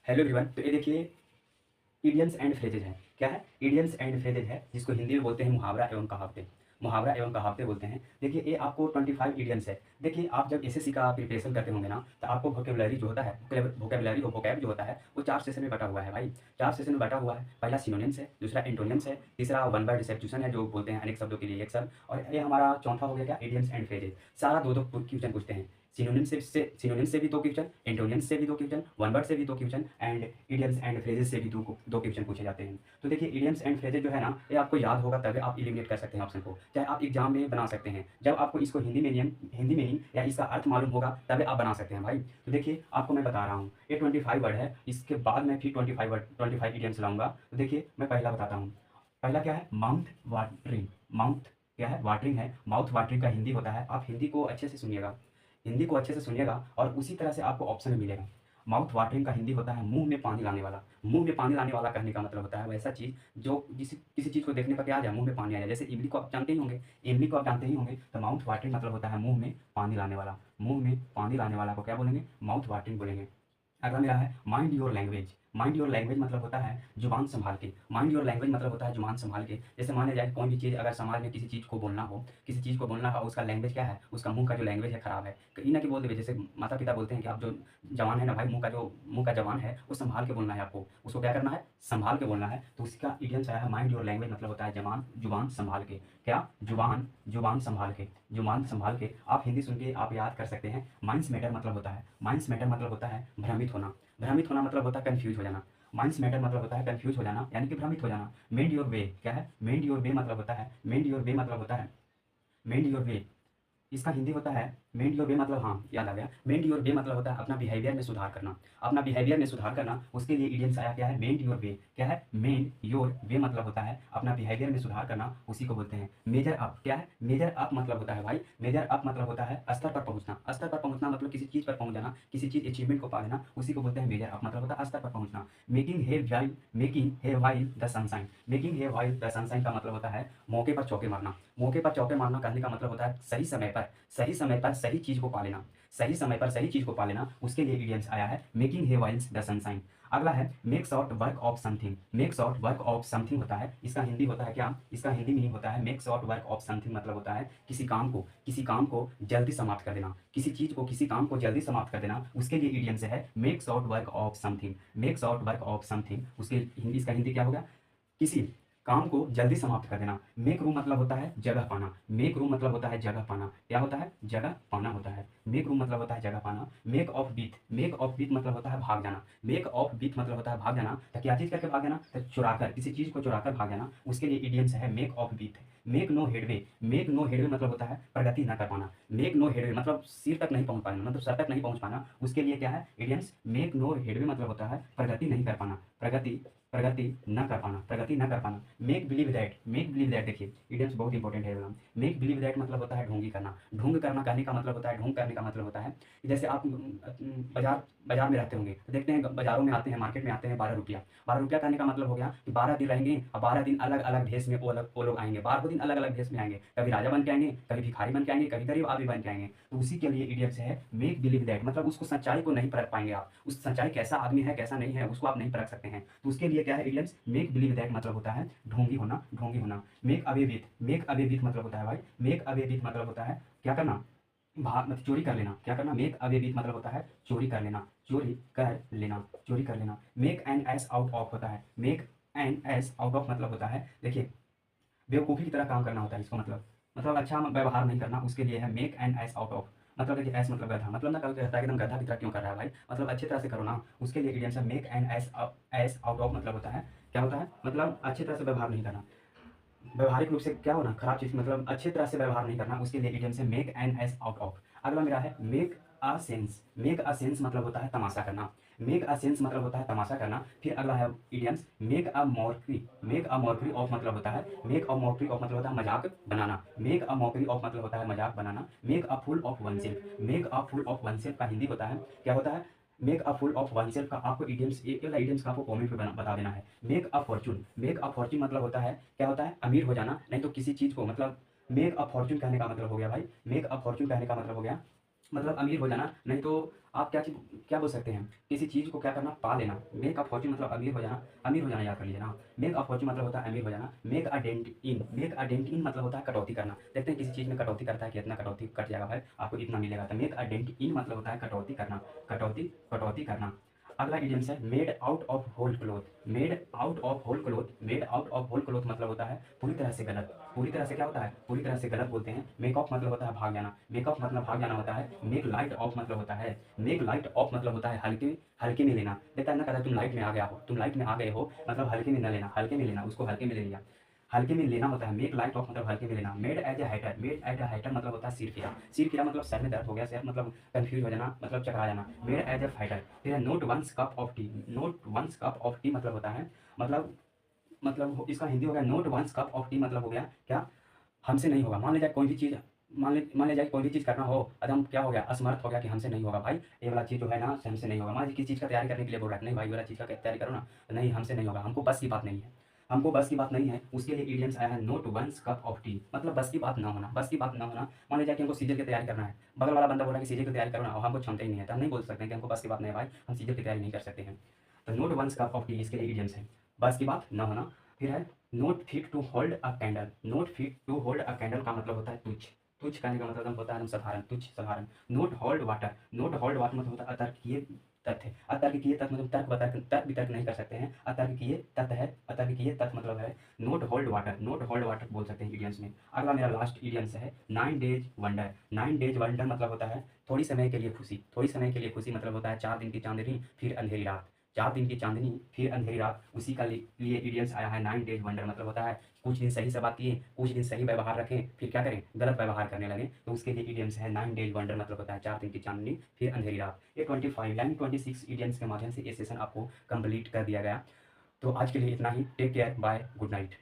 Hello everyone. तो ये देखिए, इडियम्स एंड फ्रेजेज है। क्या है? इडियम्स एंड फ्रेजेज है, जिसको हिंदी में बोलते हैं मुहावरा एवं कहावतें। मुहावरा एवं कहावतें बोलते हैं। देखिए, ये आपको 25 इडियम्स है। देखिए, आप जब एसएससी का प्रिपरेशन करते होंगे ना, तो आपको वोकेबुलरी जो होता है, वोकेबुलरी और वोकैब जो होता है, वो 4 सेशन में बटा हुआ है भाई। 4 सेशन में बटा हुआ है। पहला सिनोनिम्स है, दूसरा एंटोनिम्स है, तीसरा वन वर्ड सब्स्टिट्यूशन है, जो बोलते हैं अनेक शब्दों के लिए एक शब्द, और ये हमारा चौथा हो गया क्या, इडियम्स एंड फ्रेजेज। सारा दो दो क्वेश्चन पूछते हैं। सिनोनिम से भी 2 क्वेश्चन, एंटोनिम्स से भी 2 क्वेश्चन, वन वर्ड से भी 2 question, and idioms and phrases से भी 2 क्वेश्चन पूछे जाते हैं। तो देखिए, इडियम्स एंड फ्रेजेस जो है ना, ये आपको याद होगा तभी आप एलिमिनेट कर सकते हैं ऑप्शन को, चाहे आप एग्जाम में बना सकते हैं। जब आपको इसको हिंदी मीनिंग या इसका अर्थ मालूम होगा तभी आप बना सकते हैं भाई। तो देखिए, आपको मैं बता रहा हूँ, ये 25 वर्ड है। इसके बाद मैं फिर 25 इडियम्स लाऊंगा। तो देखिए, मैं पहला बताता हूँ। पहला क्या है? Mouth watering. माउथ क्या है? वाटरिंग है। माउथ वाटरिंग का हिंदी होता है, आप हिंदी को अच्छे से सुनिएगा, हिंदी को अच्छे से सुनिएगा और उसी तरह से आपको ऑप्शन में मिलेगा। माउथ वाटरिंग का हिंदी होता है मुंह में पानी लाने वाला। मुंह में पानी लाने वाला कहने का मतलब होता है वैसा चीज़ जो किसी चीज़ को देखने पर क्या आ जाए, मुंह में पानी आ जाए। जैसे इमली को आप जानते ही होंगे, इमली को आप जानते ही होंगे। तो माउथ वाटरिंग मतलब होता है मुंह में पानी लाने वाला। मुंह में पानी लाने वाला को क्या बोलेंगे? माउथ वाटरिंग बोलेंगे। अगला मेरा है mind your language. Mind your language मतलब होता है जुबान संभाल के। माइंड योर लैंग्वेज मतलब होता है जुबान संभाल के। जैसे माना जाए कोई भी चीज़, अगर समाज में किसी चीज़ को बोलना हो, किसी चीज़ को बोलना हो, उसका लैंग्वेज क्या है, उसका मुंह का जो लैंग्वेज है खराब है, कहीं ना कि बोल देवे। जैसे माता पिता बोलते हैं कि आप जो जवान है ना भाई, मुंह का जवान है, वो संभाल के बोलना है आपको, उसको क्या करना है? संभाल के बोलना है। तो उसका इडियम्स आया है माइंड योर लैंग्वेज, मतलब होता है जबान जुबान संभाल के। क्या? जुबान जुबान संभाल के। जुबान संभाल के आप हिंदी सुन के आप याद कर सकते हैं। माइंड्स मैटर मतलब होता है, माइंड्स मैटर मतलब होता है भ्रमित होना। भ्रमित होना मतलब होता है कंफ्यूज हो जाना। माइंड्स मैटर मतलब होता है कंफ्यूज हो जाना, यानी कि भ्रमित हो जाना। मेंड योर वे क्या है? मेंड योर वे मतलब होता है, मेंड योर वे मतलब होता है, मेंड योर वे, इसका हिंदी होता है मेंड योर वे, मतलब हाँ याद आ गया, मेंड योर वे मतलब होता है अपना बिहेवियर में सुधार करना। अपना बिहेवियर में सुधार करना, उसके लिए इडियम्स आया क्या है? मेंड योर वे। क्या है? मेंड योर वे मतलब होता है अपना बिहेवियर में सुधार करना, उसी को बोलते हैं मेजर अप। क्या है? मेजर अप मतलब होता है भाई, मेजर अप मतलब होता है स्तर पर पहुंचना। स्तर पर पहुंचना मतलब किसी चीज़ पर पहुंच जाना, किसी चीज़ अचीवमेंट को पा लेना, उसी को बोलते हैं मेजर अप, मतलब होता है स्तर पर पहुंचना। Making hay while the sunshine. Making hay while the sunshine का मतलब होता है मौके पर चौके मारना। मौके पर चौके मारना कहने का मतलब होता है सही समय पर सही चीज़ को पा लेना। सही समय पर सही चीज़ को पा लेना, उसके लिए इडियम्स आया है making hay whiles the sunshine. अगला है make short work of something. Make short work of something होता है, इसका हिंदी होता है क्या? इसका हिंदी मीनिंग होता है make short work of something, मतलब होता है किसी काम को जल्दी समाप्त कर देना, किसी चीज़ को, किसी काम को जल्दी समाप्त कर देना, उसके लिए इडियम्स है make short work of something. Make short work of something, उसके हिंदी, इसका हिंदी क्या होगा? किसी काम को जल्दी समाप्त कर देना। मेक रूम मतलब होता है जगह पाना। मेक रूम मतलब होता है जगह पाना। क्या होता है? जगह पाना होता है। मेक रूम मतलब होता है जगह पाना। Make of beat. Make of beat मतलब होता है भाग जाना। मेक ऑफ बीट मतलब होता है भाग जाना। तो क्या चीज़ करके भाग जाना? तो चुरा कर, किसी चीज़ को चुरा कर भाग जाना, उसके लिए इडियम्स है make of beat. Make no headway. Make no headway मतलब होता है प्रगति न कर पाना। मेक नो हेडवे मतलब सिर तक नहीं पहुंच पाना, मतलब सर तक नहीं पहुंच पाना, उसके लिए क्या है इडियम्स? मेक नो हेडवे मतलब होता है प्रगति नहीं कर पाना, प्रगति प्रगति न कर पाना, प्रगति न कर पाना। Make believe that. Make believe that, देखिए इडियम्स बहुत इंपॉर्टेंट है। मेक बिलीव दैट मतलब होता है ढोंगी करना। ढोंग करना कहने का मतलब होता है, ढोंग करने का मतलब होता है जैसे आप बाजार बाजार में रहते होंगे तो देखते हैं, बाजारों में आते हैं, मार्केट में आते हैं 12 रुपया। 12 रुपया कहने का मतलब हो गया कि 12 दिन रहेंगे और 12 दिन अलग अलग भेष में वो लोग आएंगे। 12 दिन अलग अलग भेष में आएंगे, कभी राजा बन के आएंगे, कभी भिखारी बन के आएंगे, कभी गरीब आदमी बन के आएंगे। तो उसी के लिए इडियम्स है मेक बिलीव दैट, मतलब उसको सच्चाई को नहीं परख पाएंगे आप, उस सच्चाई कैसा आदमी है कैसा नहीं है उसको आप नहीं परख सकते हैं। तो उसके लिए क्या है इडियम्स? मेक बिलीव दैट मतलब होता है ढोंगी होना, ढोंगी होना। Make away with. Make away with मतलब होता है भाई, मेक अवे विथ मतलब होता है क्या करना? भाग, मतलब चोरी कर लेना। क्या करना? मेक अवे विथ मतलब होता है चोरी कर लेना, चोरी कर लेना, चोरी कर लेना। Make an S out of होता है, make an S out of मतलब होता है, देखिए बेवकूफ़ी की तरह काम करना होता है इसको, मतलब अच्छा व्यवहार नहीं करना, उसके लिए है make an S out of. मतलब देखिए एस मतलब गधा, मतलब ना कल कहता है कि एकदम गधा की तरह क्यों कर रहा है भाई, मतलब अच्छी तरह से करो ना, उसके लिए इडियम्स है make an S out of, मतलब होता है क्या होता है? मतलब अच्छी तरह से व्यवहार नहीं करना, व्यवहारिक रूप से क्या होना, खराब चीज़, मतलब अच्छी तरह से व्यवहार नहीं करना, उसके लिए इडियम से make an S out of. अगला मेरा है make a sense. Make a sense मतलब होता है तमाशा करना। मेक अ सेंस मतलब होता है तमाशा करना। फिर अगला है idioms make a mockery. Make a mockery of मतलब होता है, मेक अ मॉर्करी ऑफ मतलब होता है मजाक बनाना। मेक अ मॉर्करी ऑफ मतलब होता है मजाक बनाना। Make a fool of oneself. Make a fool of oneself का हिंदी होता है क्या होता है? Make a fool of oneself का आपको इडियम्स, एक वाला इडियम्स का आपको कमेंट पे बता देना है। Make a Fortune. Make a Fortune मतलब होता है क्या होता है? अमीर हो जाना, नहीं तो किसी चीज़ को, मतलब मेक अ फॉर्चून कहने का मतलब हो गया भाई, मेक अ फॉर्चून कहने का मतलब हो गया मतलब अमीर हो जाना, नहीं तो आप क्या बोल सकते हैं, किसी चीज़ को क्या करना, पा लेना। मेक अ फॉर्च्यून मतलब अमीर हो जाना याद कर लीजिए ना। मेक अ फॉर्च्यून मतलब होता है अमीर हो जाना। मेक अ डेंट इन मतलब होता है कटौती करना। देखते हैं किसी चीज़ में कटौती करता है कि इतना कटौती कट जाएगा भाई, आपको इतना मिलेगा। तो मेक अ डेंट इन मतलब होता है कटौती करना, कटौती करना। अगला इडियम्स है made out of whole cloth. Made out of whole cloth मतलब होता है पूरी तरह से गलत। पूरी तरह से क्या होता है, पूरी तरह से गलत बोलते हैं। मेक ऑफ मतलब होता है भाग जाना, मेक ऑफ मतलब भाग जाना होता है। मेक लाइट ऑफ मतलब होता है, मेक लाइट ऑफ मतलब होता है हल्के हल्के में लेना। देखता है ना, कहता है तुम लाइट में आ गया हो, तुम लाइट में आ गए हो मतलब हल्के में न लेना, हल्के में लेना, उसको हल्के में ले लिया, हल्के में लेना होता है। मेक लाइट ऑफ मतलब हल्के में लेना। मेड एज ए हाइटर मतलब होता है सिर फिरा मतलब सर में दर्द हो गया, सर मतलब कंफ्यूज हो जाना, मतलब चकरा जाना। Made as a fighter. फिर है not one's cup of tea. Not one's cup of tea मतलब होता है, मतलब इसका हिंदी हो गया not one's cup of tea मतलब हो गया क्या, हमसे नहीं होगा। मान ले जाए कोई भी चीज़, मान ले जाए कोई भी चीज़ करना हो, एकदम क्या हो गया, असमर्थ हो गया कि हमसे नहीं होगा भाई, ये वाला चीज़ जो है ना हमसे नहीं होगा। मान लीजिए किसी चीज़ का तैयारी करने के लिए बोल रहा है, नहीं भाई ये वाला चीज़ का तैयारी करो ना, नहीं हमसे नहीं होगा, हमको बस की बात नहीं है, हमको बस की बात नहीं है। उसके लिए इडियम्स आया है not one's cup of tea, मतलब बस की बात ना होना, बस की बात ना होना। मान लीजिए कि हमको सीजन की तैयारी करना है, बगल वाला बंदा बोल रहा है कि सीजन की तैयारी करो ना, और हमको क्षमता ही नहीं है, तो हम नहीं बोल सकते हैं कि हमको बस की बात नहीं है भाई, हम सीजन की तैयारी नहीं कर सकते हैं। तो not one's cup of tea इसके लिए इडियम्स है, बस की बात ना होना। फिर है not fit to hold a candle. Not fit to hold a candle का मतलब होता है तुच्छ, तुच्छ कहने का मतलब होता है साधारण, तुच्छ साधारण। Note hold water, note hold water मतलब होता है अतर्कीय तथ्य। अतर्कीय तथ्य मतलब तर्क वितर्क नहीं कर सकते हैं, अतर्कीय तथ्य है, अतर्कीय तथ्य मतलब है note hold water, note hold water बोल सकते हैं इडियम्स में। अगला मेरा लास्ट इडियम्स है 9 डेज वंडर। 9 डेज वंडर मतलब होता है थोड़ी समय के लिए खुशी, थोड़ी समय के लिए खुशी मतलब होता है 4 दिन की चांदनी फिर अंधेरी रात, 4 दिन की चांदनी फिर अंधेरी रात, उसी का लिए इडियम्स आया है 9 डेज वंडर। मतलब होता है कुछ दिन सही से बात किए, कुछ दिन सही व्यवहार रखें, फिर क्या करें, गलत व्यवहार करने लगे, तो उसके लिए इडियम्स है 9 डेज वंडर। मतलब होता है 4 दिन की चांदनी फिर अंधेरी रात। ये 25 यानी 26 इडियम्स के माध्यम से ये सेशन आपको कंप्लीट कर दिया गया। तो आज के लिए इतना ही। Take care, bye, good night.